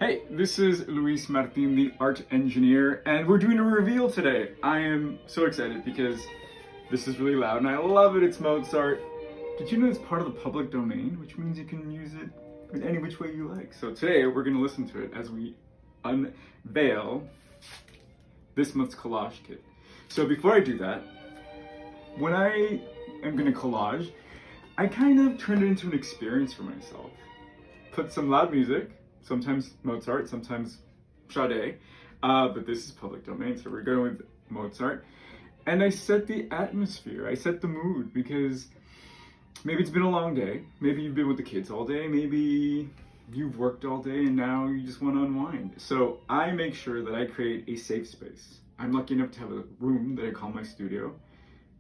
Hey, this is Luis Martin, the art engineer, and we're doing a reveal today. I am so excited because this is really loud and I love it. It's Mozart. Did you know it's part of the public domain, which means you can use it in any which way you like. So today we're going to listen to it as we unveil this month's collage kit. So before I do that, when I am going to collage, I kind of turned it into an experience for myself. Put some loud music, sometimes Mozart, sometimes Sade, but this is public domain, so we're going with Mozart. And I set the atmosphere, I set the mood, because maybe it's been a long day, maybe you've been with the kids all day, maybe you've worked all day and now you just want to unwind. So I make sure that I create a safe space. I'm lucky enough to have a room that I call my studio,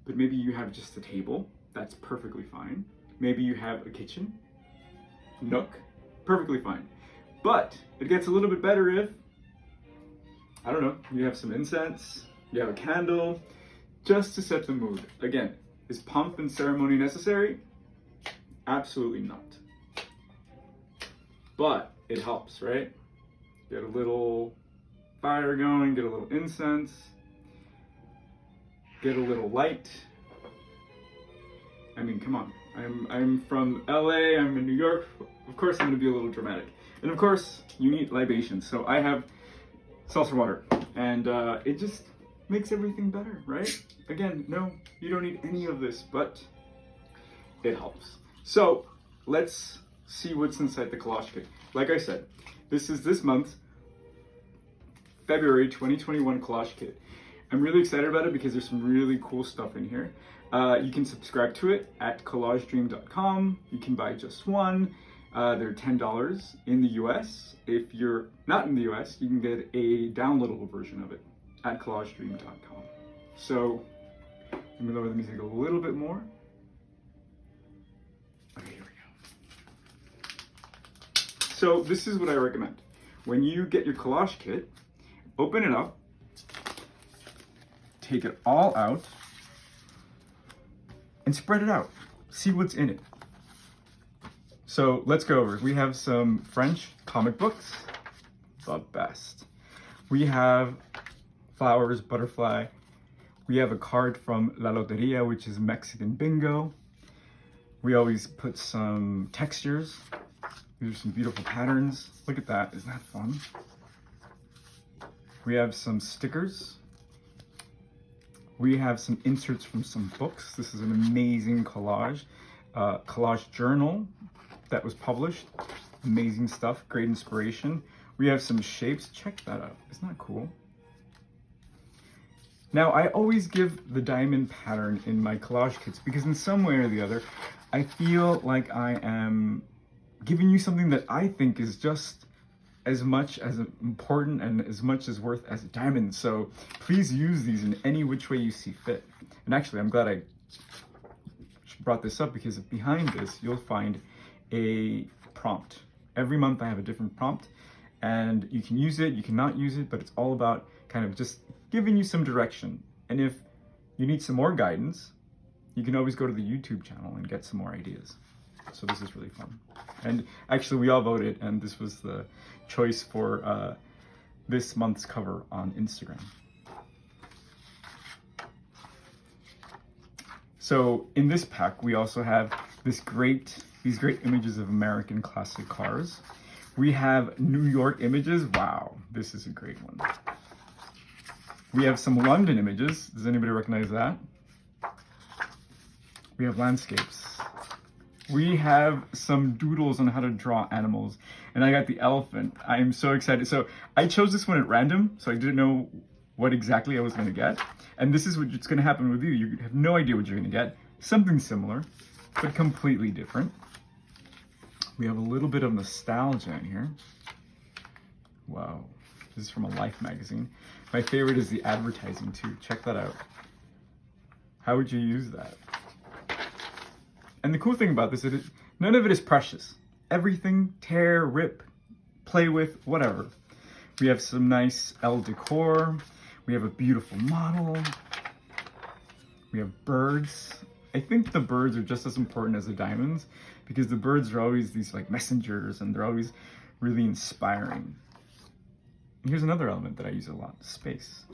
but maybe you have just a table, that's perfectly fine. Maybe you have a kitchen, nook, perfectly fine. But it gets a little bit better if, I don't know, you have some incense, you have a candle, just to set the mood. Again, is pomp and ceremony necessary? Absolutely not. But it helps, right? Get a little fire going, get a little incense, get a little light. I mean, come on. I'm from LA, I'm in New York. Of course I'm gonna be a little dramatic. And of course, you need libations. So I have seltzer water, and it just makes everything better, right? Again, no, you don't need any of this, but it helps. So let's see what's inside the collage kit. Like I said, this is this month's February 2021 collage kit. I'm really excited about it because there's some really cool stuff in here. You can subscribe to it at collagedream.com. You can buy just one. They're $10 in the US. If you're not in the US, you can get a downloadable version of it at collagedream.com. So let me lower the music a little bit more. Okay, here we go. So this is what I recommend. When you get your collage kit, open it up, take it all out, and spread it out. See what's in it. So let's go over. We have some French comic books, the best. We have flowers, butterfly. We have a card from La Loteria, which is Mexican bingo. We always put some textures. These are some beautiful patterns. Look at that, isn't that fun? We have some stickers. We have some inserts from some books. This is an amazing collage. Collage journal that was published. Amazing stuff, great inspiration. We have some shapes, check that out. Isn't that cool? Now, I always give the diamond pattern in my collage kits because in some way or the other, I feel like I am giving you something that I think is just as much as important and as much as worth as a diamond. So please use these in any which way you see fit. And actually, I'm glad I brought this up because behind this, you'll find a prompt. Every month I have a different prompt and you can use it, you cannot use it, but it's all about kind of just giving you some direction. And if you need some more guidance, you can always go to the YouTube channel and get some more ideas. So this is really fun. And actually we all voted and this was the choice for this month's cover on Instagram. So in this pack, we also have these great images of American classic cars. We have New York images. Wow, this is a great one. We have some London images. Does anybody recognize that? We have landscapes. We have some doodles on how to draw animals. And I got the elephant. I am so excited. So I chose this one at random, so I didn't know what exactly I was going to get. And this is what's going to happen with you. You have no idea what you're going to get. Something similar, but completely different. We have a little bit of nostalgia in here. Wow. This is from a Life magazine. My favorite is the advertising too. Check that out. How would you use that? And the cool thing about this is none of it is precious. Everything, tear, rip, play with, whatever. We have some nice Elle decor. We have a beautiful model. We have birds. I think the birds are just as important as the diamonds because the birds are always these like messengers and they're always really inspiring. here's another element that I use a lot: space.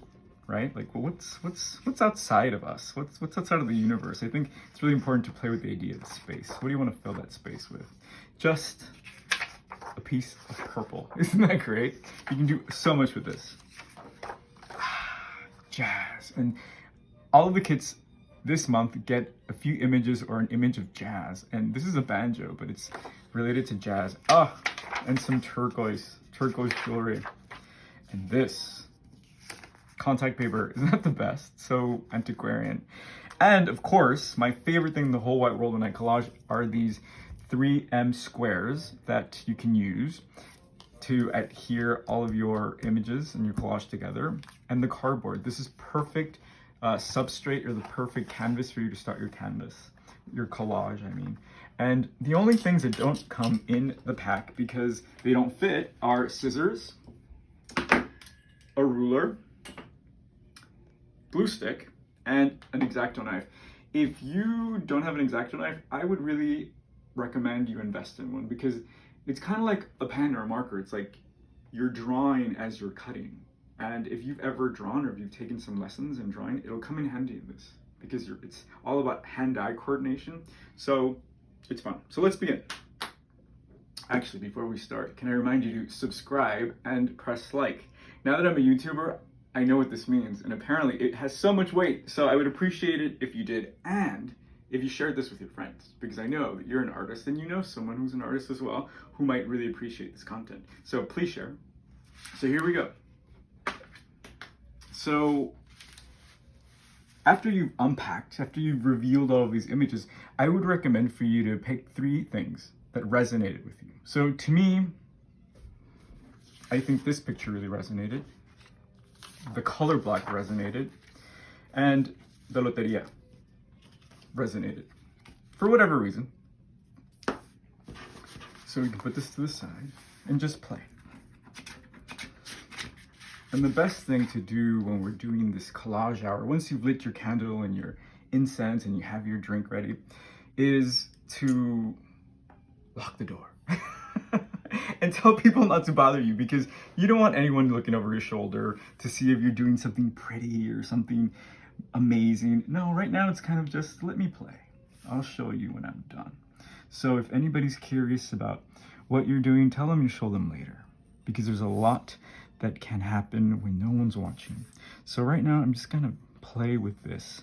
Right? Like, well, what's outside of us? What's outside of the universe? I think it's really important to play with the idea of space. What do you want to fill that space with? Just a piece of purple. Isn't that great? You can do so much with this. Jazz. And all of the kits this month get a few images or an image of jazz. And this is a banjo, but it's related to jazz. And some turquoise jewelry. And this contact paper, isn't that the best? So antiquarian. And of course, my favorite thing in the whole wide world when I collage are these 3M squares that you can use to adhere all of your images and your collage together. And the cardboard. This is perfect substrate, or the perfect canvas for you to start your collage, I mean. And the only things that don't come in the pack because they don't fit are scissors, a ruler, glue stick, and an X-Acto knife. If you don't have an X-Acto knife, I would really recommend you invest in one, because it's kind of like a pen or a marker. It's like you're drawing as you're cutting. And if you've ever drawn, or if you've taken some lessons in drawing, it'll come in handy in this, because it's all about hand-eye coordination. So it's fun. So let's begin. Actually, before we start, can I remind you to subscribe and press like? Now that I'm a YouTuber, I know what this means, and apparently it has so much weight, so I would appreciate it if you did, and if you shared this with your friends, because I know that you're an artist and you know someone who's an artist as well who might really appreciate this content. So please share. So here we go. So after you've unpacked, after you've revealed all of these images, I would recommend for you to pick 3 things that resonated with you. So to me, I think this picture really resonated. The color black resonated, and the loteria resonated for whatever reason. So we can put this to the side and just play. And the best thing to do when we're doing this collage hour, once you've lit your candle and your incense and you have your drink ready, is to lock the door. And tell people not to bother you, because you don't want anyone looking over your shoulder to see if you're doing something pretty or something amazing. No, right now it's kind of just, let me play. I'll show you when I'm done. So if anybody's curious about what you're doing, tell them you show them later, because there's a lot that can happen when no one's watching. So right now I'm just gonna play with this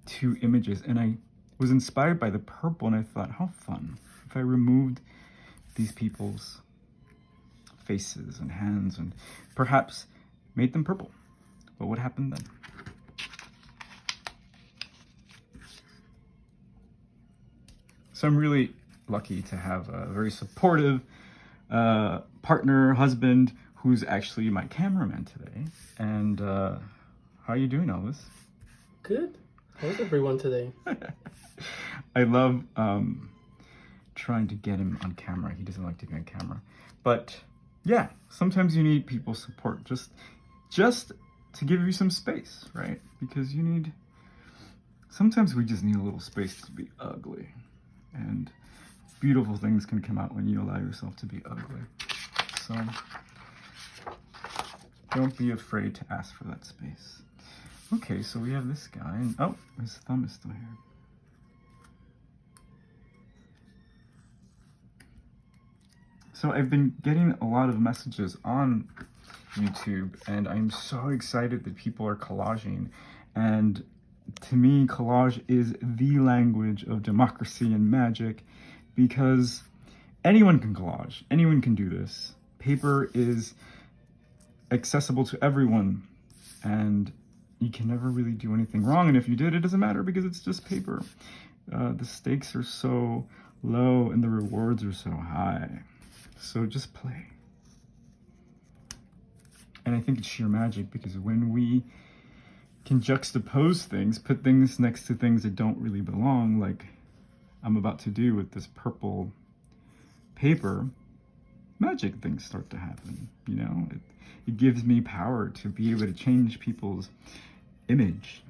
2 images, and I was inspired by the purple, and I thought, how fun if I removed these people's faces and hands and perhaps made them purple. What would happen then? So I'm really lucky to have a very supportive partner, husband, who's actually my cameraman today. And how are you doing, Elvis? Good. How's everyone today? I love trying to get him on camera. He doesn't like to be on camera. But yeah, sometimes you need people's support just to give you some space, right? Because sometimes we just need a little space to be ugly. And beautiful things can come out when you allow yourself to be ugly. So don't be afraid to ask for that space. Okay, so we have this guy, and oh, his thumb is still here. So I've been getting a lot of messages on YouTube, and I'm so excited that people are collaging. And to me, collage is the language of democracy and magic, because anyone can collage, anyone can do this. Paper is accessible to everyone, and you can never really do anything wrong. And if you did, it doesn't matter, because it's just paper. The stakes are so low and the rewards are so high. So just play. And I think it's sheer magic, because when we can juxtapose things, put things next to things that don't really belong, like I'm about to do with this purple paper, magic things start to happen, you know? It gives me power to be able to change people's image.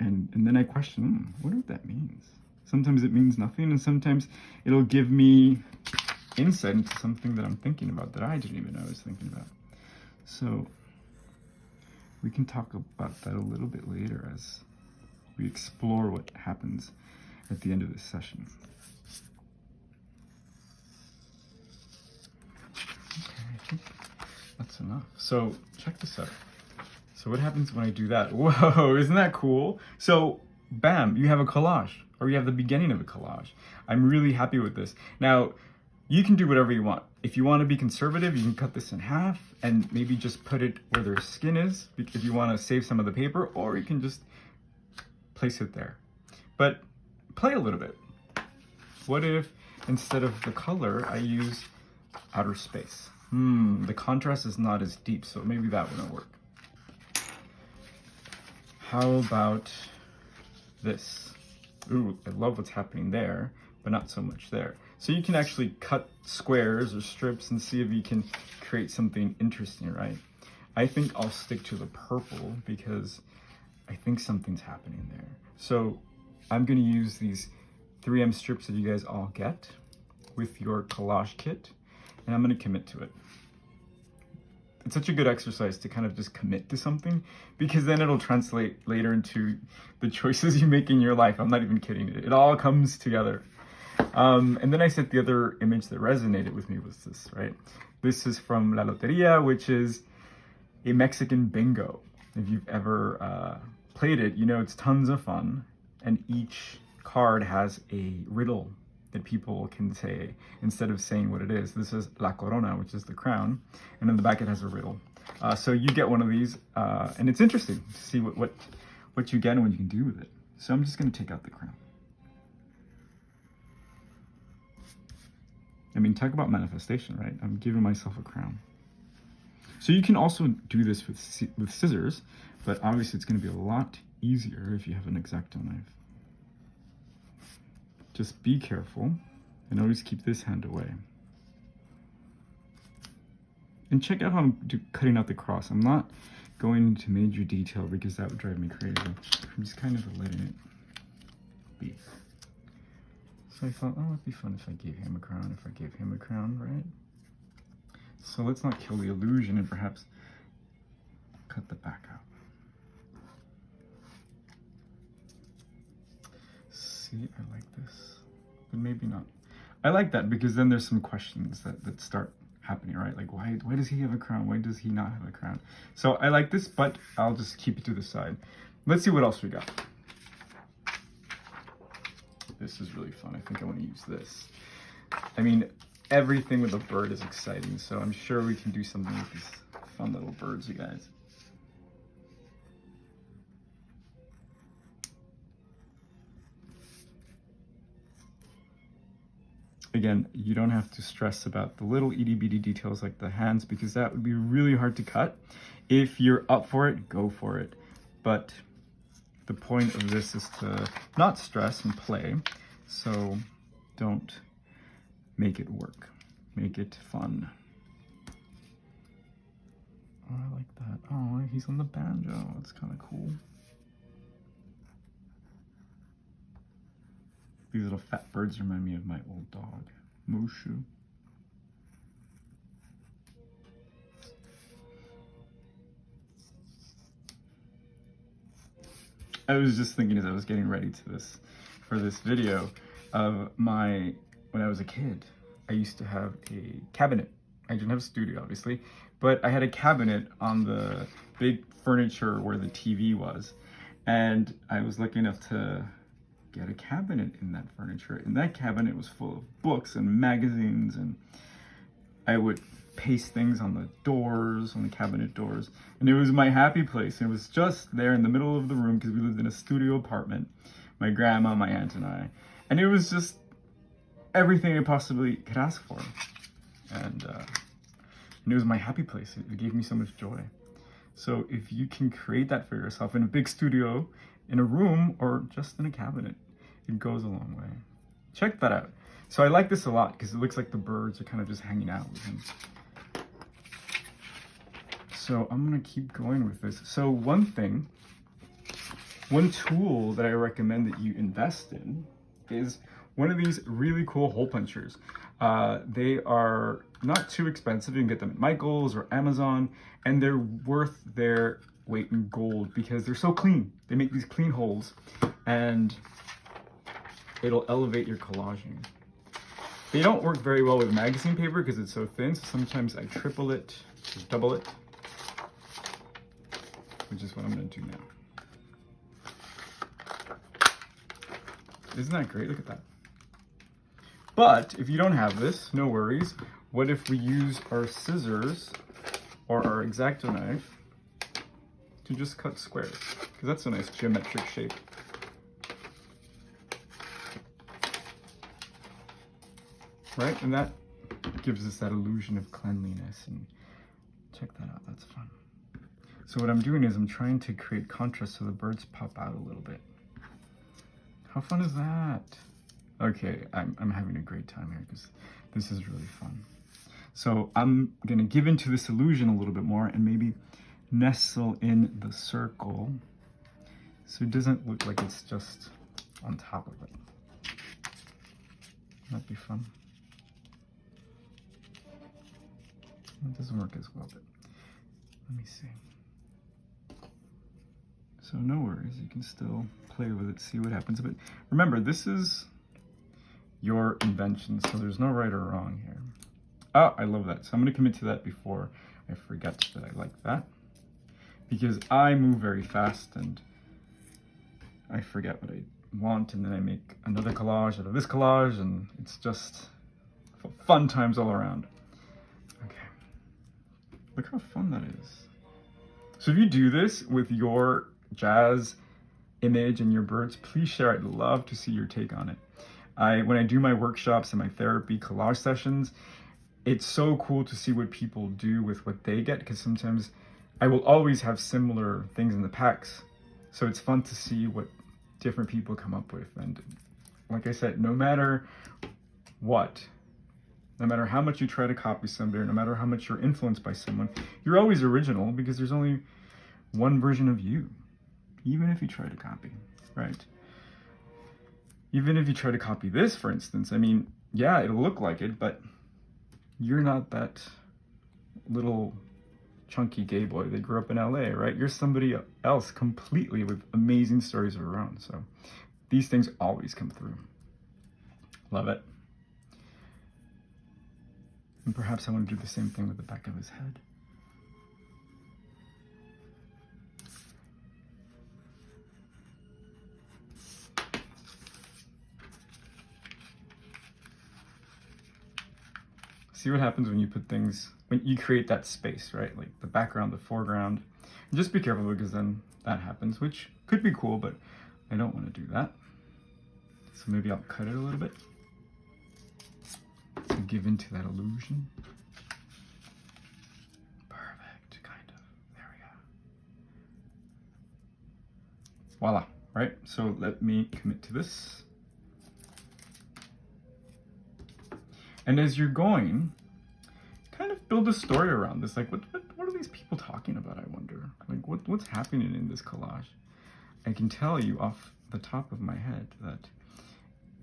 And then I question, what if that means? Sometimes it means nothing, and sometimes it'll give me insight into something that I'm thinking about that I didn't even know I was thinking about. So we can talk about that a little bit later as we explore what happens at the end of this session. Okay, I think that's enough. So check this out. So what happens when I do that? Whoa, isn't that cool? So bam, you have a collage, or you have the beginning of a collage. I'm really happy with this. Now, you can do whatever you want. If you want to be conservative, you can cut this in half and maybe just put it where their skin is if you want to save some of the paper, or you can just place it there. But play a little bit. What if instead of the color, I use outer space? The contrast is not as deep, so maybe that wouldn't work. How about this? Ooh, I love what's happening there, but not so much there. So you can actually cut squares or strips and see if you can create something interesting, right? I think I'll stick to the purple because I think something's happening there. So I'm gonna use these 3M strips that you guys all get with your Collage Kit, and I'm gonna commit to it. It's such a good exercise to kind of just commit to something, because then it'll translate later into the choices you make in your life. I'm not even kidding. It all comes together. And then I said the other image that resonated with me was this, right? This is from La Loteria, which is a Mexican bingo. If you've ever played it, you know it's tons of fun. And each card has a riddle that people can say instead of saying what it is. This is La Corona, which is the crown. And in the back it has a riddle. So you get one of these, and it's interesting to see what you get and what you can do with it. So I'm just gonna take out the crown. I mean, talk about manifestation, right? I'm giving myself a crown. So you can also do this with scissors, but obviously it's going to be a lot easier if you have an X-Acto knife. Just be careful and always keep this hand away. And check out how I'm cutting out the cross. I'm not going into major detail because that would drive me crazy. I'm just kind of letting it be. So I thought, oh, it'd be fun if I gave him a crown, right? So let's not kill the illusion and perhaps cut the back out. See, I like this, but maybe not. I like that because then there's some questions that start happening, right? Like, why does he have a crown? Why does he not have a crown? So I like this, but I'll just keep it to the side. Let's see what else we got. This is really fun. I think I want to use this. I mean, everything with a bird is exciting, so I'm sure we can do something with these fun little birds, you guys. Again, you don't have to stress about the little itty bitty details like the hands, because that would be really hard to cut. If you're up for it, go for it. But the point of this is to not stress and play, so don't make it work. Make it fun. Oh, I like that. Oh, he's on the banjo. That's kind of cool. These little fat birds remind me of my old dog, Mushu. I was just thinking as I was getting ready for this video of when I was a kid, I used to have a cabinet. I didn't have a studio, obviously, but I had a cabinet on the big furniture where the TV was. And I was lucky enough to get a cabinet in that furniture. And that cabinet was full of books and magazines, and I would paste things on the doors, on the cabinet doors. And it was my happy place. It was just there in the middle of the room because we lived in a studio apartment, my grandma, my aunt, and I. And it was just everything I possibly could ask for. And it was my happy place. It gave me so much joy. So if you can create that for yourself in a big studio, in a room, or just in a cabinet, it goes a long way. Check that out. So I like this a lot because it looks like the birds are kind of just hanging out with him. So I'm gonna keep going with this. So one tool that I recommend that you invest in is one of these really cool hole punchers. They are not too expensive. You can get them at Michael's or Amazon, and they're worth their weight in gold because they're so clean. They make these clean holes, and it'll elevate your collaging. They don't work very well with magazine paper because it's so thin, so sometimes I triple it, or double it, which is what I'm going to do now. Isn't that great? Look at that. But if you don't have this, no worries. What if we use our scissors or our X-Acto knife to just cut squares? Because that's a nice geometric shape. Right? And that gives us that illusion of cleanliness. And check that out, that's fun. So what I'm doing is I'm trying to create contrast so the birds pop out a little bit. How fun is that? Okay, I'm having a great time here because this is really fun. So I'm gonna give into this illusion a little bit more and maybe nestle in the circle so it doesn't look like it's just on top of it. That'd be fun. It doesn't work as well, but let me see. So no worries, you can still play with it, see what happens. But remember, this is your invention, so there's no right or wrong here. Oh, I love that. So I'm gonna commit to that before I forget that I like that. Because I move very fast and I forget what I want, and then I make another collage out of this collage, and it's just fun times all around. Okay. Look how fun that is. So if you do this with your jazz image and your birds, please share. I'd love to see your take on it. When I do my workshops and my therapy collage sessions, it's so cool to see what people do with what they get, because sometimes I will always have similar things in the packs. So it's fun to see what different people come up with. And like I said, no matter what, no matter how much you try to copy somebody, or no matter how much you're influenced by someone, you're always original because there's only one version of you, even if you try to copy, right? Even if you try to copy this, for instance, I mean, yeah, it'll look like it, but you're not that little chunky gay boy that grew up in LA, right? You're somebody else completely with amazing stories of your own. So these things always come through. Love it. And perhaps I want to do the same thing with the back of his head. See what happens when you put things, when you create that space, right? Like the background, the foreground. And just be careful because then that happens, which could be cool, but I don't want to do that. So maybe I'll cut it a little bit to give into that illusion. Perfect, kind of. There we go. Voila, right? So let me commit to this. And as you're going, kind of build a story around this. Like, what are these people talking about, I wonder? Like, what's happening in this collage? I can tell you off the top of my head that,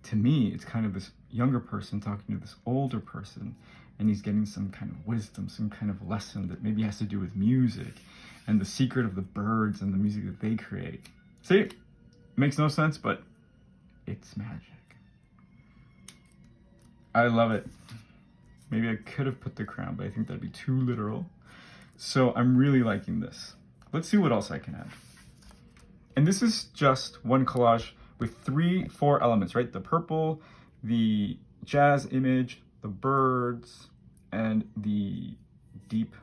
to me, it's kind of this younger person talking to this older person, and he's getting some kind of wisdom, some kind of lesson that maybe has to do with music and the secret of the birds and the music that they create. See, it makes no sense, but it's magic. I love it. Maybe I could have put the crown, but I think that'd be too literal. So I'm really liking this. Let's see what else I can add. And this is just one collage with 4 elements, right? The purple, the jazz image, the birds, and the deep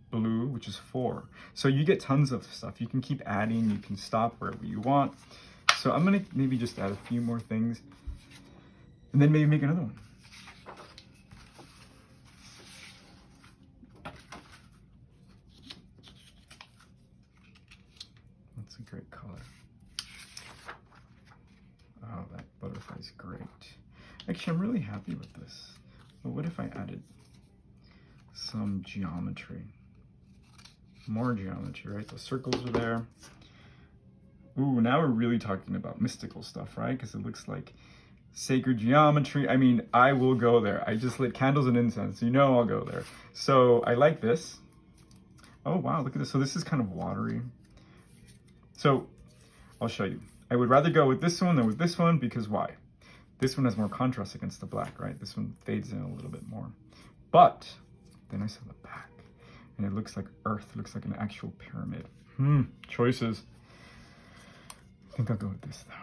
blue, which is 4. So you get tons of stuff. You can keep adding, you can stop wherever you want. So I'm gonna maybe just add a few more things and then maybe make another one. That's a great color. Oh, that butterfly's great. Actually, I'm really happy with this. But what if I added some geometry? More geometry, right? The circles are there. Ooh, now we're really talking about mystical stuff, right? Because it looks like sacred geometry. I mean, I will go there. I just lit candles and incense. You know I'll go there. So I like this. Oh, wow, look at this. So this is kind of watery. So I'll show you. I would rather go with this one than with this one because why? This one has more contrast against the black, right? This one fades in a little bit more. But then I saw the back and it looks like earth. It looks like an actual pyramid. Choices. I think I'll go with this though.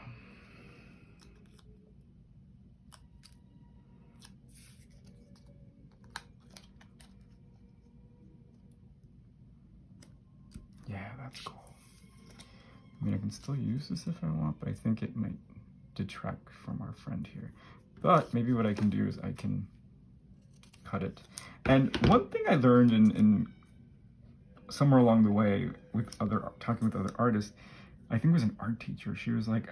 Yeah, that's cool. I mean, I can still use this if I want, but I think it might detract from our friend here. But maybe what I can do is I can cut it. And one thing I learned in somewhere along the way with talking with other artists, I think it was an art teacher. She was like,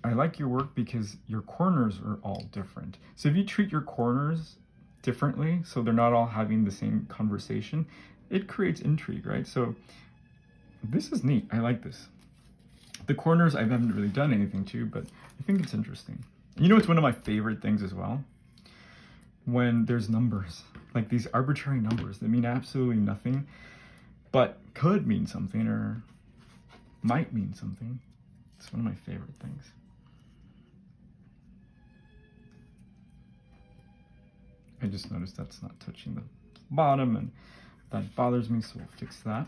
I like your work because your corners are all different. So if you treat your corners differently, so they're not all having the same conversation, it creates intrigue, right? So this is neat. I like this. The corners I haven't really done anything to, but I think it's interesting. You know, it's one of my favorite things as well. When there's numbers, like these arbitrary numbers that mean absolutely nothing, but could mean something or might mean something. It's one of my favorite things. I just noticed that's not touching the bottom and that bothers me, so we'll fix that.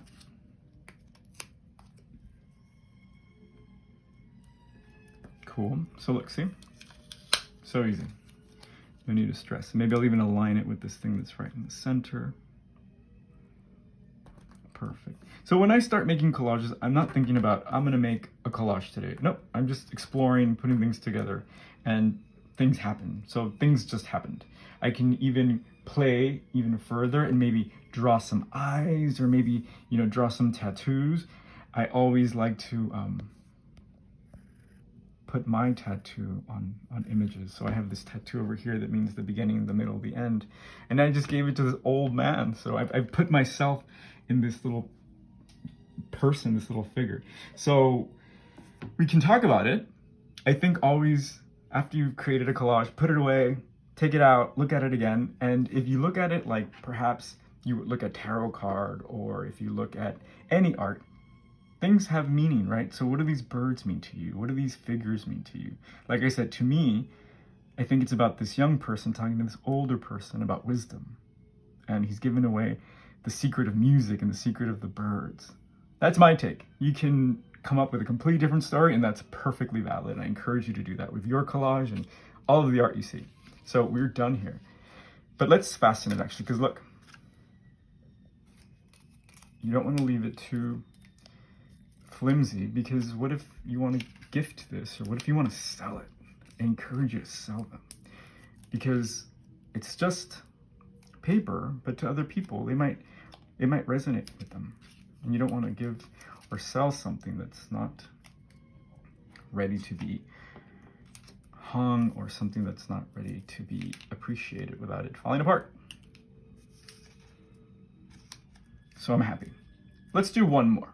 Cool. So look, see? So easy. No need to stress. Maybe I'll even align it with this thing that's right in the center. Perfect. So when I start making collages, I'm not thinking about, I'm going to make a collage today. Nope. I'm just exploring, putting things together, and things happen. So things just happened. I can even play even further and maybe draw some eyes or maybe, you know, draw some tattoos. I always like to put my tattoo on images. So I have this tattoo over here that means the beginning, the middle, the end. And I just gave it to this old man. So I've put myself in this little person, this little figure. So we can talk about it. I think always after you've created a collage, put it away, take it out, look at it again. And if you look at it like perhaps you would look at tarot card, or if you look at any art, things have meaning, right? So what do these birds mean to you? What do these figures mean to you? Like I said, to me, I think it's about this young person talking to this older person about wisdom. And he's given away the secret of music and the secret of the birds. That's my take. You can come up with a completely different story, and that's perfectly valid. I encourage you to do that with your collage and all of the art you see. So we're done here. But let's fasten it actually, because look, you don't want to leave it too flimsy, because what if you want to gift this, or what if you want to sell it? I encourage you to sell them, because it's just paper, but to other people, it might resonate with them, and you don't want to give or sell something that's not ready to be hung, or something that's not ready to be appreciated without it falling apart. So I'm happy. Let's do one more.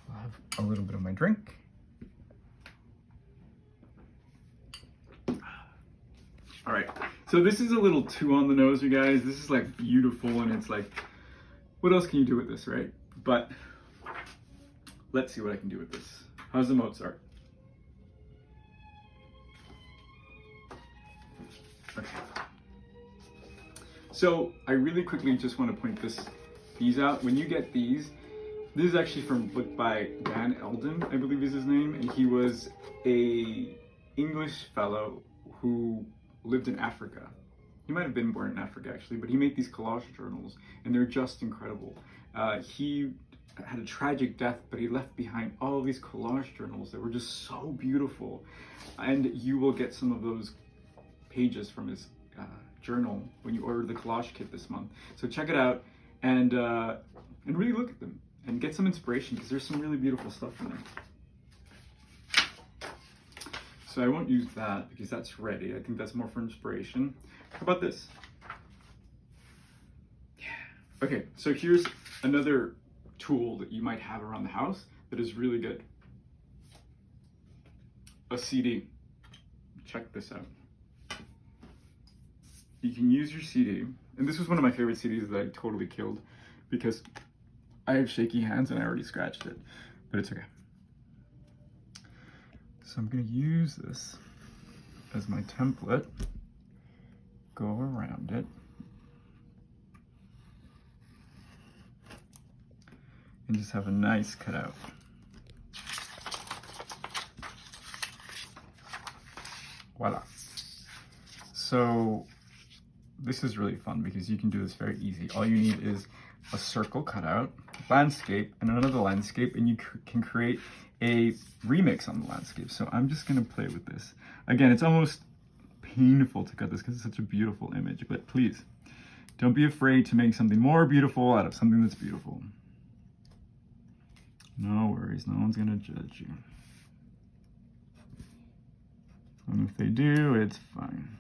I'll have a little bit of my drink. All right, so this is a little too on the nose, you guys. This is like beautiful, and it's like, what else can you do with this, right? But let's see what I can do with this. How's the Mozart? Okay. So I really quickly just want to point these out. When you get these, this is actually from a book by Dan Eldon, I believe is his name, and he was a English fellow who lived in Africa. He might have been born in Africa actually, but he made these collage journals, and they're just incredible. He had a tragic death, but he left behind all of these collage journals that were just so beautiful, and you will get some of those pages from his journal when you order the Collage Kit this month. So check it out and really look at them and get some inspiration, because there's some really beautiful stuff in there. So I won't use that because that's ready. I think that's more for inspiration. How about this? Yeah. Okay, so here's another tool that you might have around the house that is really good. A CD. check this out. You can use your CD, and this was one of my favorite CDs that I totally killed because I have shaky hands and I already scratched it, but it's okay. So I'm gonna use this as my template, go around it, and just have a nice cutout. Voila. So this is really fun because you can do this very easy. All you need is a circle cutout, landscape, and another landscape, and you can create a remix on the landscape. So I'm just gonna play with this. Again, it's almost painful to cut this because it's such a beautiful image, but please, don't be afraid to make something more beautiful out of something that's beautiful. No worries, no one's gonna judge you. And if they do, it's fine.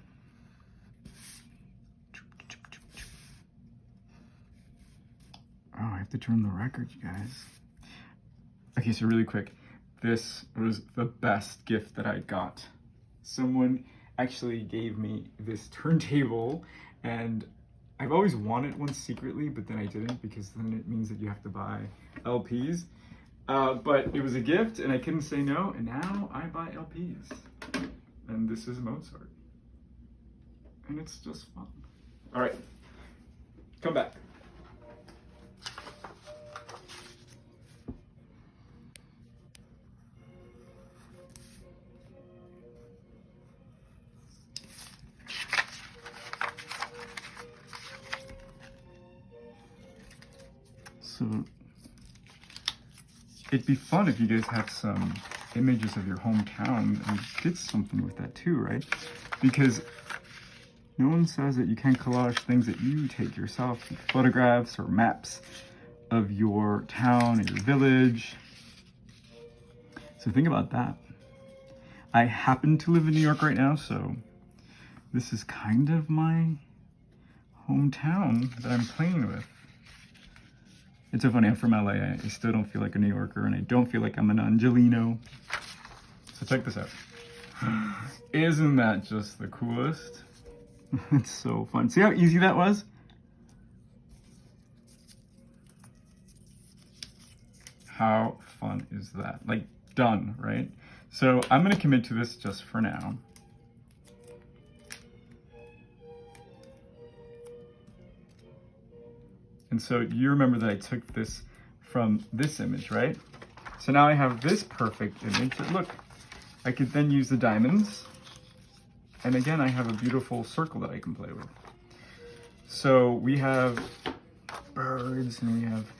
Oh, I have to turn the record, you guys. Okay, so really quick. This was the best gift that I got. Someone actually gave me this turntable, and I've always wanted one secretly, but then I didn't because then it means that you have to buy LPs. But it was a gift, and I couldn't say no, and now I buy LPs. And this is Mozart. And it's just fun. All right, come back. So it'd be fun if you guys had some images of your hometown and did something with that too, right? Because no one says that you can't collage things that you take yourself, photographs or maps of your town or your village. So think about that. I happen to live in New York right now, so this is kind of my hometown that I'm playing with. It's so funny, I'm from LA, I still don't feel like a New Yorker, and I don't feel like I'm an Angelino. So check this out. Isn't that just the coolest? It's so fun. See how easy that was? How fun is that? Like, done, right? So I'm gonna commit to this just for now. And so you remember that I took this from this image, right? So now I have this perfect image that, look, I could then use the diamonds. And again, I have a beautiful circle that I can play with. So we have birds and we have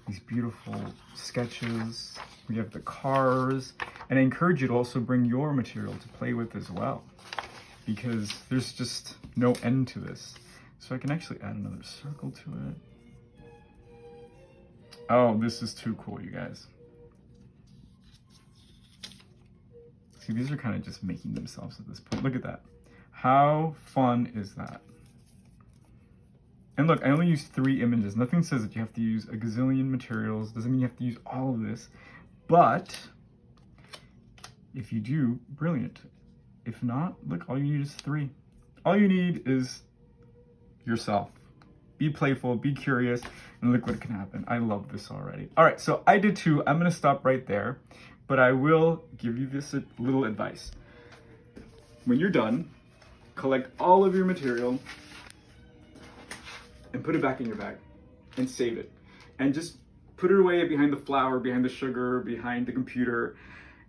these beautiful sketches. We have the cars. And I encourage you to also bring your material to play with as well, because there's just no end to this. So I can actually add another circle to it. Oh, this is too cool, you guys. See, these are kind of just making themselves at this point. Look at that. How fun is that? And look, I only used 3 images. Nothing says that you have to use a gazillion materials. Doesn't mean you have to use all of this. But if you do, brilliant. If not, look, all you need is 3. All you need is yourself. Be playful, be curious, and look what can happen. I love this already. All right, so I did 2. I'm gonna stop right there, but I will give you this little advice. When you're done, collect all of your material and put it back in your bag and save it. And just put it away behind the flour, behind the sugar, behind the computer.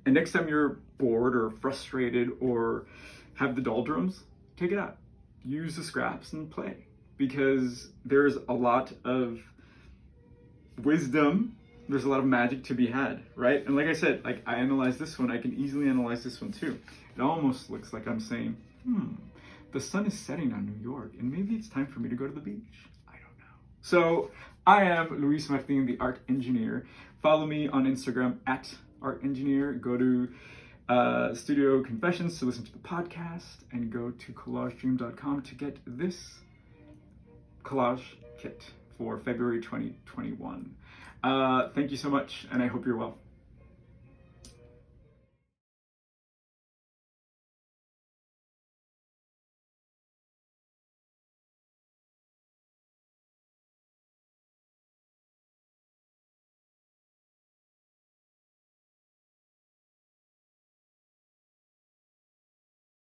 And next time you're bored or frustrated or have the doldrums, take it out. Use the scraps and play, because there's a lot of wisdom, there's a lot of magic to be had, right? And like I said, like I analyzed this one, I can easily analyze this one too. It almost looks like I'm saying, the sun is setting on New York and maybe it's time for me to go to the beach. I don't know. So I am Luis Martin, the art engineer. Follow me on Instagram at art engineer. Go to Studio Confessions to listen to the podcast, and go to collagedream.com to get this collage kit for February 2021. Thank you so much, and I hope you're well.